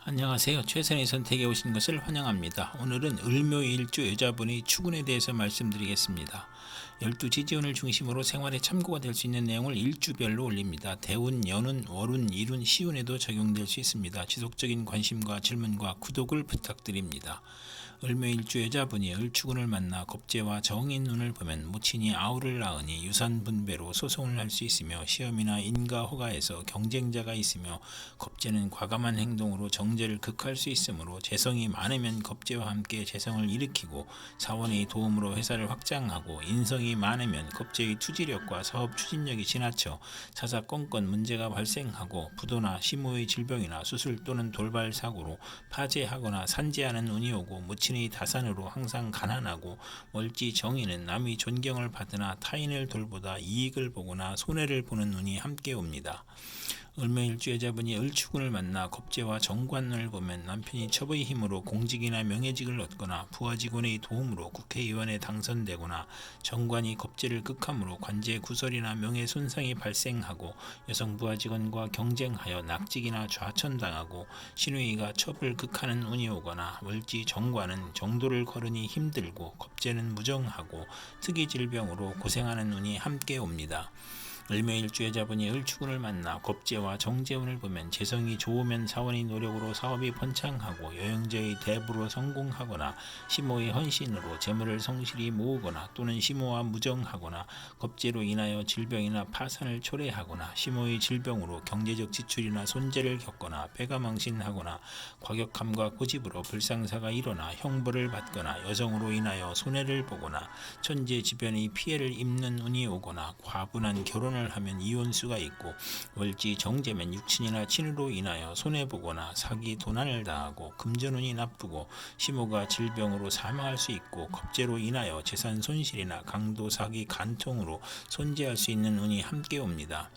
안녕하세요. 최선의 선택에 오신 것을 환영합니다. 오늘은 을묘일주 여자분의 추군에 대해서 말씀드리겠습니다. 12지지운을 중심으로 생활에 참고가 될 수 있는 내용을 일주별로 올립니다. 대운, 연운, 월운, 일운, 시운에도 적용될 수 있습니다. 지속적인 관심과 질문과 구독을 부탁드립니다. 을묘일주 여자분이 을추군을 만나 겁재와 정인 눈을 보면 모친이 아우를 낳으니 유산분배로 소송을 할 수 있으며 시험이나 인가 허가에서 경쟁자가 있으며 겁재는 과감한 행동으로 정제를 극할 수 있으므로 재성이 많으면 겁재와 함께 재성을 일으키고 사원의 도움으로 회사를 확장하고 인성이 많으면 겁재의 투지력과 사업 추진력이 지나쳐 사사건건 문제가 발생하고 부도나 시모의 질병이나 수술 또는 돌발 사고로 파재하거나 산재하는 운이 오고 무친의 다산으로 항상 가난하고 월지 정인은 남의 존경을 받으나 타인을 돌보다 이익을 보거나 손해를 보는 운이 함께 옵니다. 을묘일주 여자분이 을추군을 만나 겁재와 정관을 보면 남편이 첩의 힘으로 공직이나 명예직을 얻거나 부하직원의 도움으로 국회의원에 당선되거나 정관이 겁재를 극함으로 관제 구설이나 명예 손상이 발생하고 여성 부하직원과 경쟁하여 낙직이나 좌천당하고 신우이가 첩을 극하는 운이 오거나 월지 정관은 정도를 거르니 힘들고 겁재는 무정하고 특이질병으로 고생하는 운이 함께 옵니다. 을묘일주 여자분이 을추군을 만나 겁재와 정재운을 보면 재성이 좋으면 사원의 노력으로 사업이 번창하고 여행자의 대부로 성공하거나 시모의 헌신으로 재물을 성실히 모으거나 또는 시모와 무정하거나 겁재로 인하여 질병이나 파산을 초래하거나 시모의 질병으로 경제적 지출이나 손재를 겪거나 폐가망신하거나 과격함과 고집으로 불상사가 일어나 형벌을 받거나 여성으로 인하여 손해를 보거나 천재지변의 피해를 입는 운이 오거나 과분한 결혼을 하면 이혼수가 있고 월지 정제면 육친이나 친으로 인하여 손해보거나 사기 도난을 당하고 금전운이 나쁘고 시모가 질병으로 사망할 수 있고 겁재로 인하여 재산 손실이나 강도 사기 간통으로 손재할 수 있는 운이 함께 옵니다.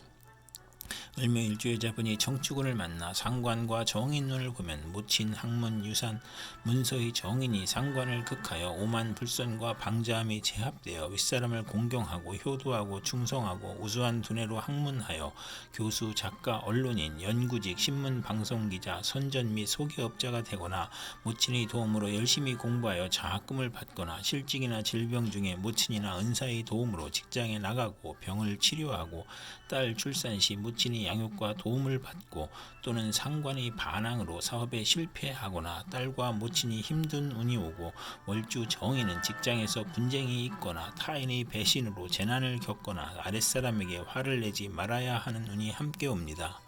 을묘일주 여자분이 정축운을 만나 상관과 정인운을 보면 모친, 학문, 유산, 문서의 정인이 상관을 극하여 오만 불선과 방자함이 제합되어 윗사람을 공경하고 효도하고 충성하고 우수한 두뇌로 학문하여 교수, 작가, 언론인, 연구직, 신문, 방송기자, 선전 및 소개업자가 되거나 모친의 도움으로 열심히 공부하여 장학금을 받거나 실직이나 질병 중에 모친이나 은사의 도움으로 직장에 나가고 병을 치료하고 딸 출산 시 모친이 양육과 도움을 받고 또는 상관의 반항으로 사업에 실패하거나 딸과 모친이 힘든 운이 오고 월주 정인은 직장에서 분쟁이 있거나 타인의 배신으로 재난을 겪거나 아랫사람에게 화를 내지 말아야 하는 운이 함께 옵니다.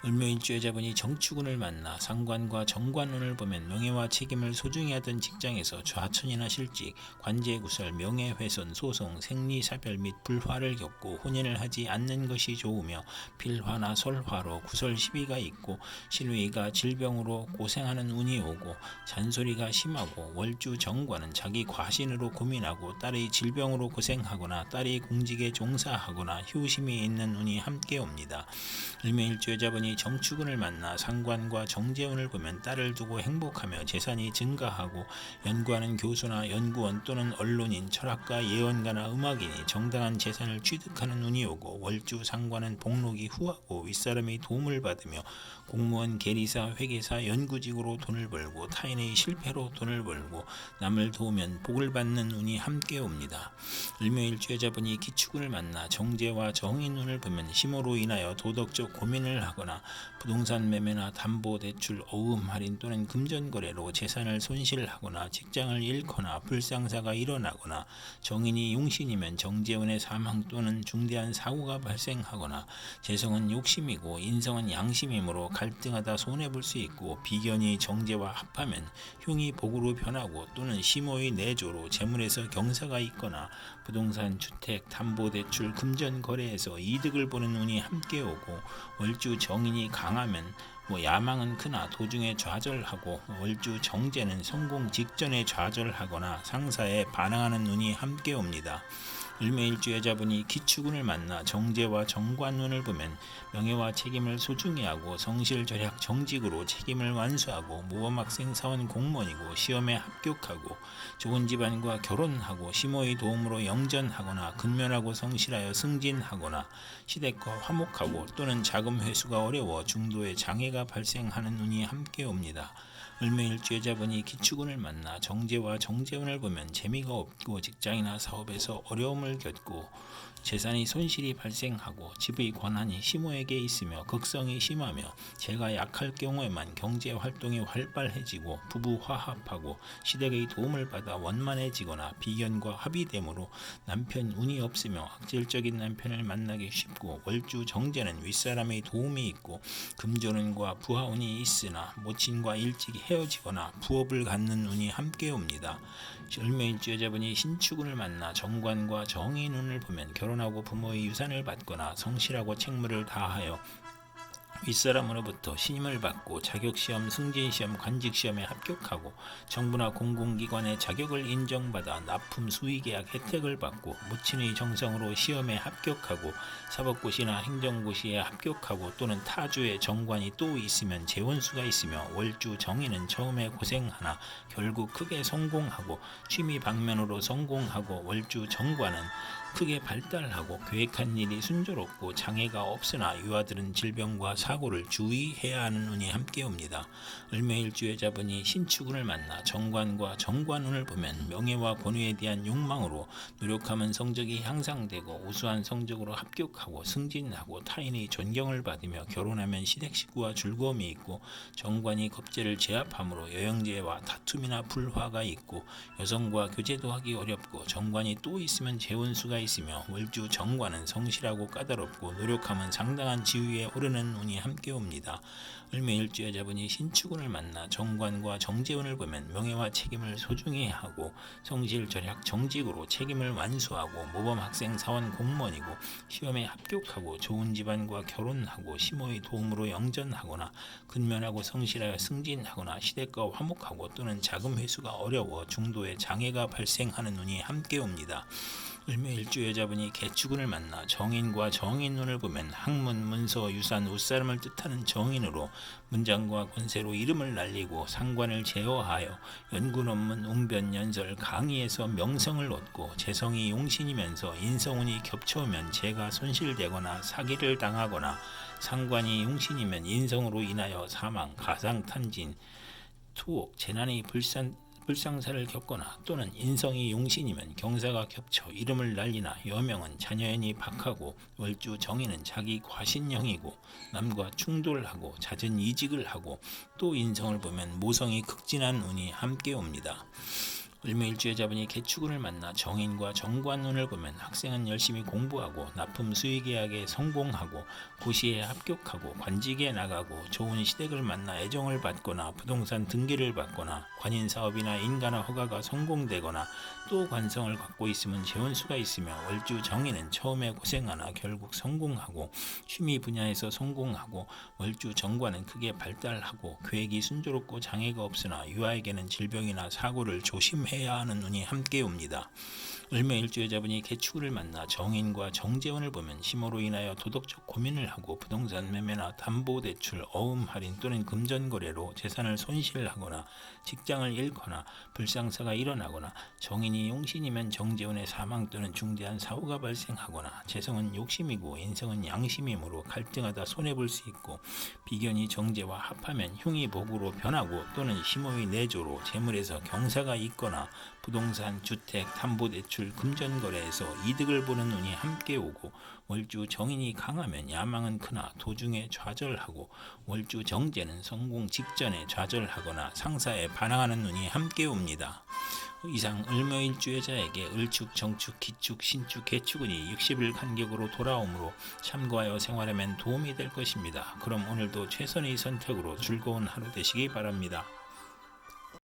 을묘일주 여자분이 정축운을 만나 상관과 정관운을 보면 명예와 책임을 소중히 하던 직장에서 좌천이나 실직, 관제구설, 명예훼손, 소송, 생리사별 및 불화를 겪고 혼인을 하지 않는 것이 좋으며 필화나 설화로 구설 시비가 있고 신우이가 질병으로 고생하는 운이 오고 잔소리가 심하고 월주 정관은 자기 과신으로 고민하고 딸의 질병으로 고생하거나 딸이 공직에 종사하거나 효심이 있는 운이 함께 옵니다. 을묘일주 여자분이 정축운을 만나 상관과 정재운을 보면 딸을 두고 행복하며 재산이 증가하고 연구하는 교수나 연구원 또는 언론인, 철학가, 예언가나 음악인이 정당한 재산을 취득하는 운이 오고 월주 상관은 복록이 후하고 윗사람의 도움을 받으며 공무원, 계리사, 회계사, 연구직으로 돈을 벌고 타인의 실패로 돈을 벌고 남을 도우면 복을 받는 운이 함께 옵니다. 을묘일주 여자분이 기축운을 만나 정재와 정인운을 보면 심호로 인하여 도덕적 고민을 하거나 부동산 매매나 담보대출, 어음 할인 또는 금전거래로 재산을 손실하거나 직장을 잃거나 불상사가 일어나거나 정인이 용신이면 정재운의 사망 또는 중대한 사고가 발생하거나 재성은 욕심이고 인성은 양심이므로 갈등하다 손해볼 수 있고 비견이 정재와 합하면 흉이 복으로 변하고 또는 시모의 내조로 재물에서 경사가 있거나 부동산, 주택, 담보대출, 금전거래에서 이득을 보는 운이 함께 오고 월주 정인이 강하면 야망은 크나 도중에 좌절하고 월주 정제는 성공 직전에 좌절하거나 상사에 반항하는 운이 함께 옵니다. 을묘일주 여자분이 기축운을 만나 정제와 정관운을 보면 명예와 책임을 소중히 하고 성실 절약 정직으로 책임을 완수하고 모범학생 사원 공무원이고 시험에 합격하고 좋은 집안과 결혼하고 시모의 도움으로 영전하거나 근면하고 성실하여 승진하거나 시댁과 화목하고 또는 자금 회수가 어려워 중도에 장애가 발생하는 운이 함께 옵니다. 을묘일주 여자분이 기축운을 만나 정제와 정제운을 보면 재미가 없고 직장이나 사업에서 어려움을 겪고 재산이 손실이 발생하고 집의 권한이 시모에게 있으며 극성이 심하며 재가 약할 경우에만 경제 활동이 활발해지고 부부 화합하고 시댁의 도움을 받아 원만해지거나 비견과 합의됨으로 남편 운이 없으며 악질적인 남편을 만나기 쉽고 월주 정제는 윗사람의 도움이 있고 금전운과 부하운이 있으나 모친과 일찍 헤어지거나 부업을 갖는 운이 함께 옵니다. 을묘일주 여자분이 신축운을 만나 정관과 정인운을 보면 결혼하고 부모의 유산을 받거나 성실하고 책무를 다하여 윗사람으로부터 신임을 받고 자격시험, 승진시험, 관직시험에 합격하고 정부나 공공기관의 자격을 인정받아 납품 수의계약 혜택을 받고 모친의 정성으로 시험에 합격하고 사법고시나 행정고시에 합격하고 또는 타주의 정관이 또 있으면 재원수가 있으며 월주 정인은 처음에 고생하나 결국 크게 성공하고 취미 방면으로 성공하고 월주 정관은 크게 발달하고 계획한 일이 순조롭고 장애가 없으나 유아들은 질병과 사고를 주의해야 하는 운이 함께 옵니다. 을묘일주 여자분이 신축운을 만나 정관과 정관운을 보면 명예와 권위에 대한 욕망으로 노력하면 성적이 향상되고 우수한 성적으로 합격하고 승진하고 타인의 존경을 받으며 결혼하면 시댁 식구와 즐거움이 있고 정관이 겁재를 제압하므로 여영제와 다툼이나 불화가 있고 여성과 교제도 하기 어렵고 정관이 또 있으면 재혼수가 있으며 월주 정관은 성실하고 까다롭고 노력하면 상당한 지위에 오르는 운이 함께 옵니다. 을묘일주 여자분이 신축운을 만나 정관과 정제운을 보면 명예와 책임을 소중히 하고 성실 절약 정직으로 책임을 완수하고 모범학생 사원 공무원이고 시험에 합격하고 좋은 집안과 결혼하고 시모의 도움으로 영전하거나 근면하고 성실하여 승진하거나 시댁과 화목하고 또는 자금 회수가 어려워 중도에 장애가 발생하는 운이 함께 옵니다. 을묘일주 여자분이 개축운을 만나 정인과 정인운을 보면 학문, 문서, 유산, 웃사람을 뜻하는 정인으로 문장과 권세로 이름을 날리고 상관을 제어하여 연구 논문, 웅변, 연설, 강의에서 명성을 얻고 재성이 용신이면서 인성운이 겹쳐오면 재가 손실되거나 사기를 당하거나 상관이 용신이면 인성으로 인하여 사망, 가상탄진, 투옥, 재난이 불상사를 겪거나 또는 인성이 용신이면 경사가 겹쳐 이름을 날리나 여명은 자녀연이 박하고 월주 정인은 자기 과신형이고 남과 충돌하고 잦은 이직을 하고 또 인성을 보면 모성이 극진한 운이 함께 옵니다. 을묘일주 여자분이 개축운을 만나 정인과 정관운을 보면 학생은 열심히 공부하고 납품 수의계약에 성공하고 고시에 합격하고 관직에 나가고 좋은 시댁을 만나 애정을 받거나 부동산 등기를 받거나 관인사업이나 인가나 허가가 성공되거나 또 관성을 갖고 있으면 재원수가 있으며 월주 정인은 처음에 고생하나 결국 성공하고 취미 분야에서 성공하고 월주 정관은 크게 발달하고 계획이 순조롭고 장애가 없으나 유아에게는 질병이나 사고를 조심해야 하는 운이 함께 옵니다. 을묘일주 여자분이 개축운을 만나 정인과 정재운을 보면 심호로 인하여 도덕적 고민을 하고 부동산 매매나 담보대출, 어음 할인 또는 금전거래로 재산을 손실하거나 직장을 잃거나 불상사가 일어나거나 정인이 용신이면 정재운의 사망 또는 중대한 사고가 발생하거나 재성은 욕심이고 인성은 양심이므로 갈등하다 손해볼 수 있고 비견이 정제와 합하면 흉이 복으로 변하고 또는 심호의 내조로 재물에서 경사가 있거나 부동산, 주택, 담보대출, 금전거래에서 이득을 보는 운이 함께 오고 월주 정인이 강하면 야망은 크나 도중에 좌절하고 월주 정제는 성공 직전에 좌절하거나 상사에 반항하는 운이 함께 옵니다. 이상 을묘일주 여자에게 을축, 정축, 기축, 신축, 개축운이 60일 간격으로 돌아오므로 참고하여 생활하면 도움이 될 것입니다. 그럼 오늘도 최선의 선택으로 즐거운 하루 되시기 바랍니다.